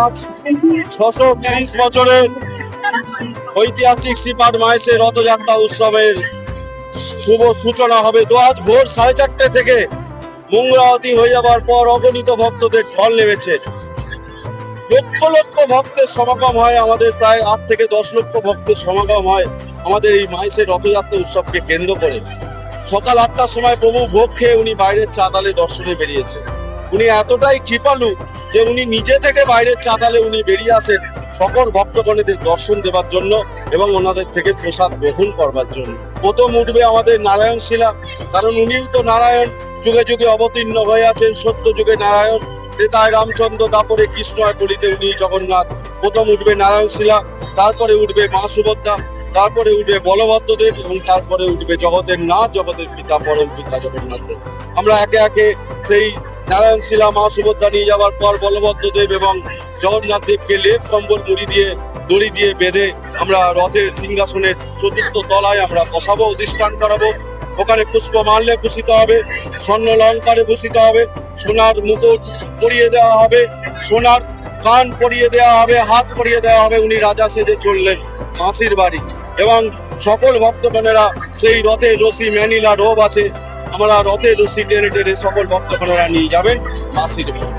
আজ 630 বছরের ঐতিহাসিক শ্রীপাদ মাহেশের রথযাত্রা উৎসবের শুভ সূচনা হবে। তো আজ ভোর 4:30 থেকে মঙ্গলারতি হয়ে যাবার পর অগণিত ভক্তদের ঢল নেমেছে। লক্ষ লক্ষ ভক্তের সমাগম হয়, আমাদের প্রায় 8 থেকে 10 লক্ষ ভক্তের সমাগম হয় আমাদের এই মাহেশের রথযাত্রা উৎসবকে কেন্দ্র করে। সকাল 8টার সময় প্রভু ভোগ খেয়ে উনি বাইরের চাতালে দর্শনে বেরিয়েছে। উনি এতটাই কৃপালু যে উনি নিজে থেকে বাইরের চাতালে উনি বেরিয়ে আসেন সকল ভক্তগণেদের দর্শন দেবার জন্য এবং ওনাদের থেকে প্রসাদ গ্রহণ করবার জন্য। প্রথম উঠবে আমাদের নারায়ণ শিলা, কারণ উনিই তো নারায়ণ, যুগে যুগে অবতীর্ণ হয়ে আছেন, সত্য যুগে নারায়ণ, ত্রেতায় রামচন্দ্র, তারপরে কৃষ্ণ আর কলিতে উনি জগন্নাথ। প্রথম উঠবে নারায়ণ শিলা, তারপরে উঠবে মা সুভদ্রা, তারপরে উঠবে বলভদ্রদেব এবং তারপরে উঠবে জগতের নাথ, জগতের পিতা, পরম পিতা জগন্নাথ দেব। আমরা একে একে সেই নারায়ণ শিলা, মা সুভদ্রা নিয়ে যাওয়ার পর বলভদ্রদেব এবং জগন্নাথ দেবকে লেপ কম্বল মুড়ি দিয়ে দড়ি দিয়ে বেঁধে আমরা রথের সিংহাসনের চতুর্থ তলায় আমরা বসাবো, অধিষ্ঠান করাবো। ওখানে পুষ্পমাল্যে ভূষিত হবে, স্বর্ণ অলঙ্কারে ভূষিত হবে, সোনার মুকুট পরিয়ে দেওয়া হবে, সোনার কান পরিয়ে দেওয়া হবে, হাত পরিয়ে দেওয়া হবে। উনি রাজা সেজে চললেন মাসির বাড়ি এবং সকল ভক্তগণেরা সেই রথের রশি, ম্যানিলা রোব আছে, আমরা রথের রশি টেনে টেনে সকল ভক্তগণেরা নিয়ে যাবেন মাসির বাড়ি।